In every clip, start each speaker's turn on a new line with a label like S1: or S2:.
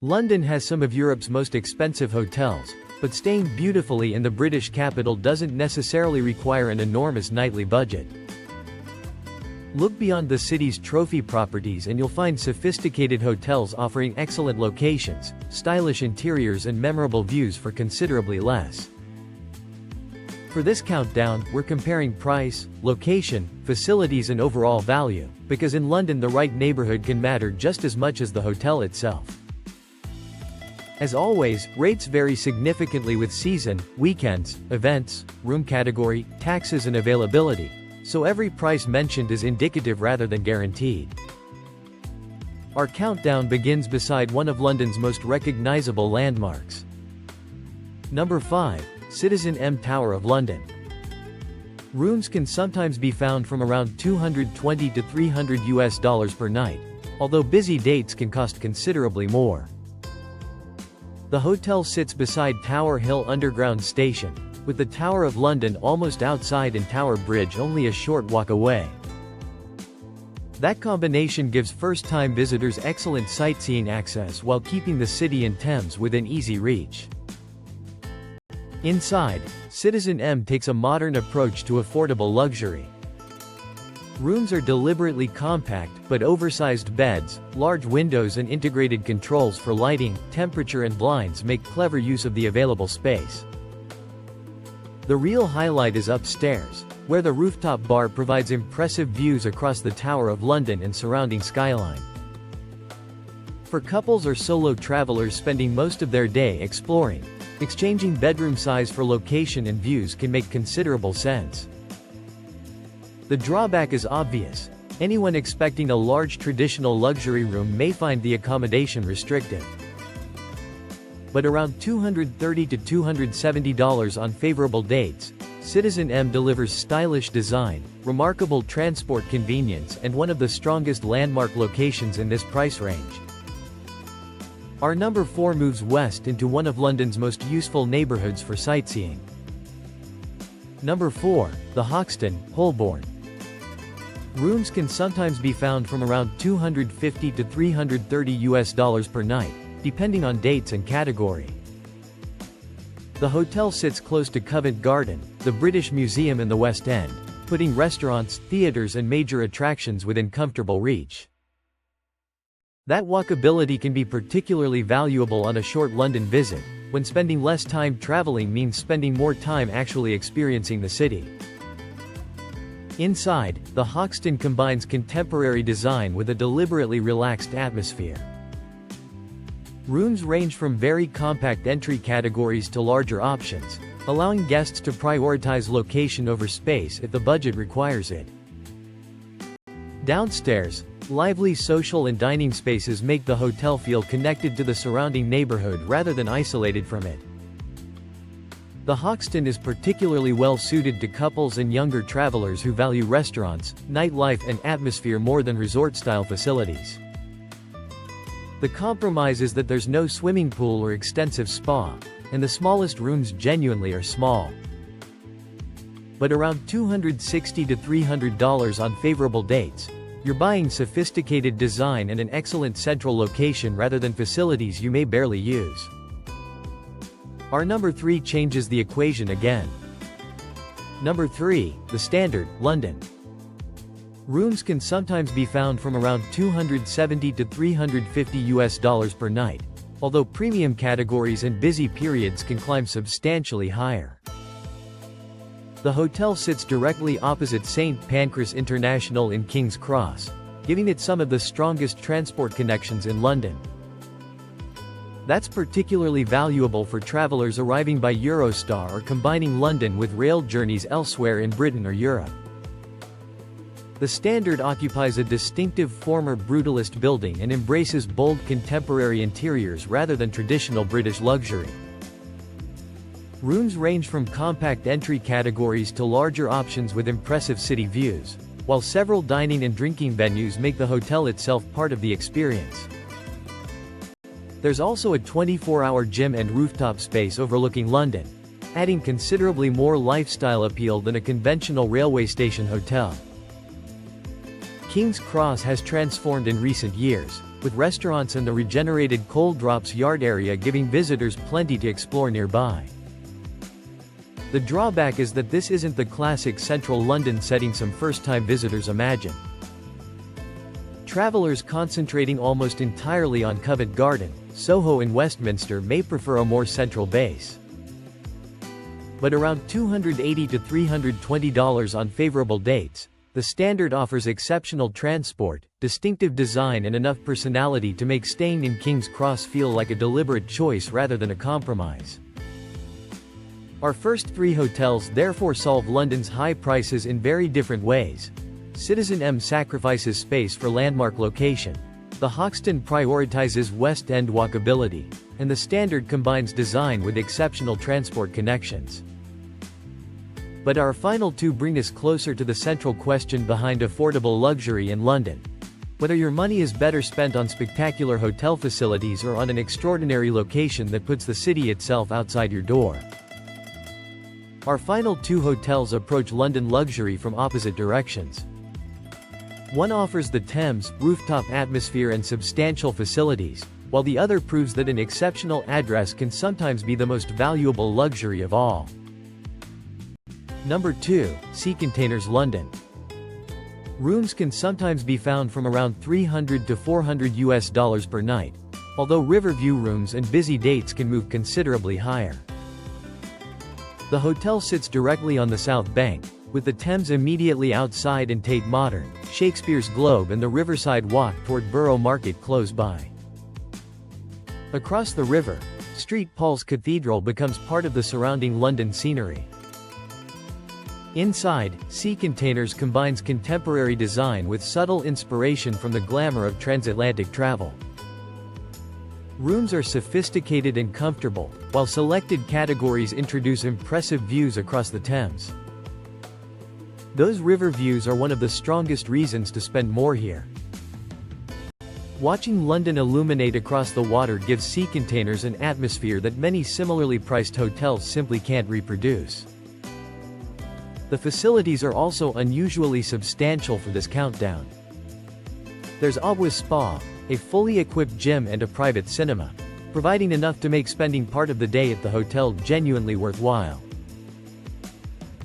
S1: London has some of Europe's most expensive hotels, but staying beautifully in the British capital doesn't necessarily require an enormous nightly budget. Look beyond the city's trophy properties and you'll find sophisticated hotels offering excellent locations, stylish interiors and memorable views for considerably less. For this countdown, we're comparing price, location, facilities and overall value, because in London the right neighborhood can matter just as much as the hotel itself. As always, rates vary significantly with season, weekends, events, room category, taxes and availability, so every price mentioned is indicative rather than guaranteed. Our countdown begins beside one of London's most recognizable landmarks. Number 5. citizenM Tower of London. Rooms can sometimes be found from around $220 to $300 per night, although busy dates can cost considerably more. The hotel sits beside Tower Hill Underground Station, with the Tower of London almost outside and Tower Bridge only a short walk away. That combination gives first-time visitors excellent sightseeing access while keeping the city and Thames within easy reach. Inside, citizenM takes a modern approach to affordable luxury. Rooms are deliberately compact, but oversized beds, large windows and integrated controls for lighting, temperature and blinds make clever use of the available space. The real highlight is upstairs, where the rooftop bar provides impressive views across the Tower of London and surrounding skyline. For couples or solo travelers spending most of their day exploring, exchanging bedroom size for location and views can make considerable sense. The drawback is obvious. Anyone expecting a large traditional luxury room may find the accommodation restrictive. But around $230 to $270 on favorable dates, citizenM delivers stylish design, remarkable transport convenience and one of the strongest landmark locations in this price range. Our number 4 moves west into one of London's most useful neighbourhoods for sightseeing. Number 4. The Hoxton Holborn. Rooms can sometimes be found from around $250 to $330 per night, depending on dates and category. The hotel sits close to Covent Garden, the British Museum and the West End, putting restaurants, theatres and major attractions within comfortable reach. That walkability can be particularly valuable on a short London visit, when spending less time traveling means spending more time actually experiencing the city. Inside, the Hoxton combines contemporary design with a deliberately relaxed atmosphere. Rooms range from very compact entry categories to larger options, allowing guests to prioritize location over space if the budget requires it. Downstairs, lively social and dining spaces make the hotel feel connected to the surrounding neighborhood rather than isolated from it. The Hoxton is particularly well suited to couples and younger travelers who value restaurants, nightlife and atmosphere more than resort-style facilities. The compromise is that there's no swimming pool or extensive spa, and the smallest rooms genuinely are small. But around $260 to $300 on favorable dates, you're buying sophisticated design and an excellent central location rather than facilities you may barely use. Our number 3 changes the equation again. Number 3, the Standard, London. Rooms can sometimes be found from around $270 to $350 per night, although premium categories and busy periods can climb substantially higher. The hotel sits directly opposite St. Pancras International in King's Cross, giving it some of the strongest transport connections in London. That's particularly valuable for travelers arriving by Eurostar or combining London with rail journeys elsewhere in Britain or Europe. The Standard occupies a distinctive former brutalist building and embraces bold contemporary interiors rather than traditional British luxury. Rooms range from compact entry categories to larger options with impressive city views, while several dining and drinking venues make the hotel itself part of the experience. There's also a 24-hour gym and rooftop space overlooking London, adding considerably more lifestyle appeal than a conventional railway station hotel. King's Cross has transformed in recent years, with restaurants and the regenerated Cold Drops yard area giving visitors plenty to explore nearby. The drawback is that this isn't the classic central London setting some first-time visitors imagine. Travelers concentrating almost entirely on Covent Garden, Soho and Westminster may prefer a more central base. But around $280 to $320 on favorable dates, the Standard offers exceptional transport, distinctive design and enough personality to make staying in King's Cross feel like a deliberate choice rather than a compromise. Our first three hotels therefore solve London's high prices in very different ways. citizenM sacrifices space for landmark location. The Hoxton prioritizes West End walkability, and the Standard combines design with exceptional transport connections. But our final two bring us closer to the central question behind affordable luxury in London: whether your money is better spent on spectacular hotel facilities or on an extraordinary location that puts the city itself outside your door. Our final two hotels approach London luxury from opposite directions. One offers the Thames, rooftop atmosphere and substantial facilities, while the other proves that an exceptional address can sometimes be the most valuable luxury of all. Number 2, Sea Containers London. Rooms can sometimes be found from around $300 to $400 per night, although Riverview rooms and busy dates can move considerably higher. The hotel sits directly on the South Bank, with the Thames immediately outside and Tate Modern, Shakespeare's Globe and the Riverside Walk toward Borough Market close by. Across the river, St. Paul's Cathedral becomes part of the surrounding London scenery. Inside, Sea Containers combines contemporary design with subtle inspiration from the glamour of transatlantic travel. Rooms are sophisticated and comfortable, while selected categories introduce impressive views across the Thames. Those river views are one of the strongest reasons to spend more here. Watching London illuminate across the water gives Sea Containers an atmosphere that many similarly priced hotels simply can't reproduce. The facilities are also unusually substantial for this countdown. There's always Spa, a fully equipped gym and a private cinema, providing enough to make spending part of the day at the hotel genuinely worthwhile.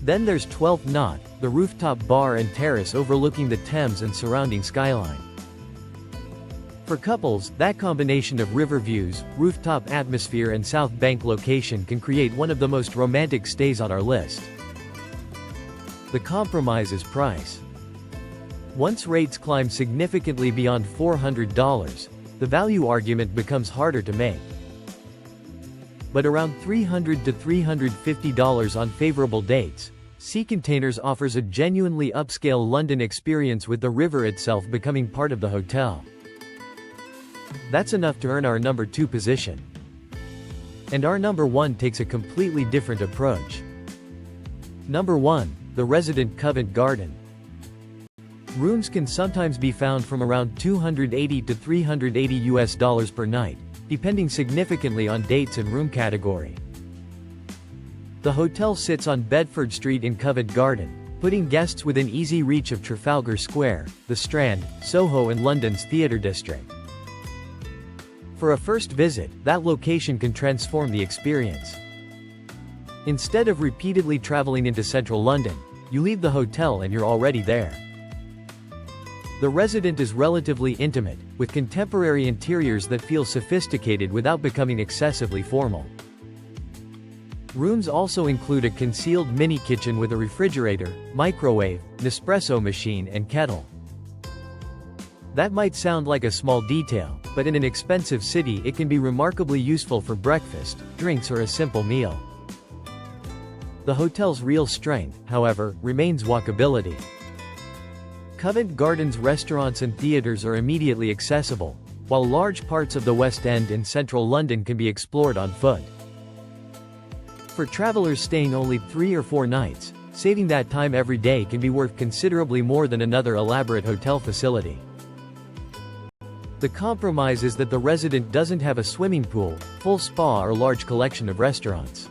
S1: Then there's 12th Knot, the rooftop bar and terrace overlooking the Thames and surrounding skyline. For couples, that combination of river views, rooftop atmosphere and South Bank location can create one of the most romantic stays on our list. The compromise is price. Once rates climb significantly beyond $400, the value argument becomes harder to make. But around $300 to $350 on favorable dates, Sea Containers offers a genuinely upscale London experience with the river itself becoming part of the hotel. That's enough to earn our number 2 position. And our number 1 takes a completely different approach. Number 1, the Resident Covent Garden. Rooms can sometimes be found from around $280 to $380 per night, depending significantly on dates and room category. The hotel sits on Bedford Street in Covent Garden, putting guests within easy reach of Trafalgar Square, the Strand, Soho and London's Theatre District. For a first visit, that location can transform the experience. Instead of repeatedly traveling into central London, you leave the hotel and you're already there. The Resident is relatively intimate, with contemporary interiors that feel sophisticated without becoming excessively formal. Rooms also include a concealed mini-kitchen with a refrigerator, microwave, Nespresso machine and kettle. That might sound like a small detail, but in an expensive city it can be remarkably useful for breakfast, drinks or a simple meal. The hotel's real strength, however, remains walkability. Covent Garden's restaurants and theatres are immediately accessible, while large parts of the West End and central London can be explored on foot. For travelers staying only 3 or 4 nights, saving that time every day can be worth considerably more than another elaborate hotel facility. The compromise is that the Resident doesn't have a swimming pool, full spa or large collection of restaurants.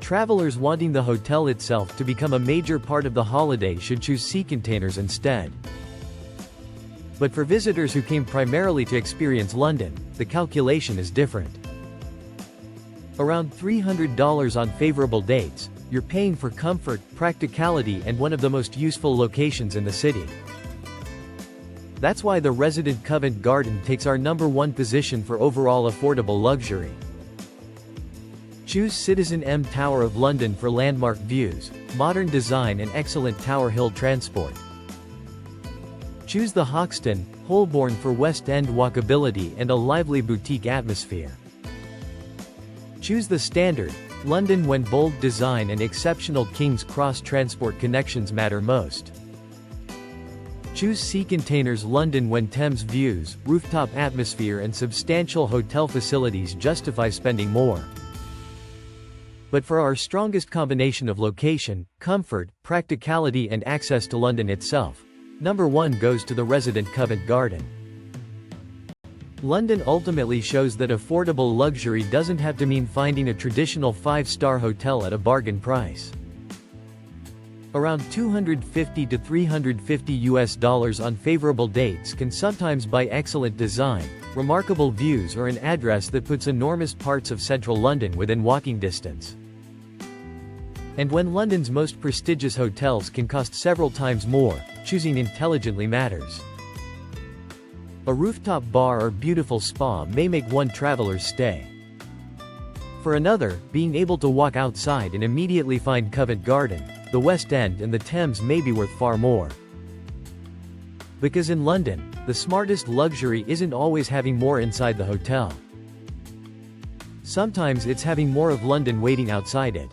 S1: Travelers wanting the hotel itself to become a major part of the holiday should choose Sea Containers instead. But for visitors who came primarily to experience London, the calculation is different. Around $300 on favorable dates, you're paying for comfort, practicality and one of the most useful locations in the city. That's why the resident Covent Garden takes our #1 position for overall affordable luxury. Choose citizenM Tower of London for landmark views, modern design and excellent Tower Hill transport. Choose the Hoxton Holborn for West End walkability and a lively boutique atmosphere. Choose the standard London when bold design and exceptional King's Cross transport connections matter most. Choose Sea Containers London when Thames views, rooftop atmosphere and substantial hotel facilities justify spending more. But for our strongest combination of location, comfort, practicality and access to London itself, #1 goes to the resident Covent Garden. London ultimately shows that affordable luxury doesn't have to mean finding a traditional 5-star hotel at a bargain price. Around $250 to $350 on favorable dates can sometimes buy excellent design, remarkable views or an address that puts enormous parts of central London within walking distance. And when London's most prestigious hotels can cost several times more, choosing intelligently matters. A rooftop bar or beautiful spa may make one traveler's stay. For another, being able to walk outside and immediately find Covent Garden, the West End and the Thames may be worth far more. Because in London, the smartest luxury isn't always having more inside the hotel. Sometimes it's having more of London waiting outside it.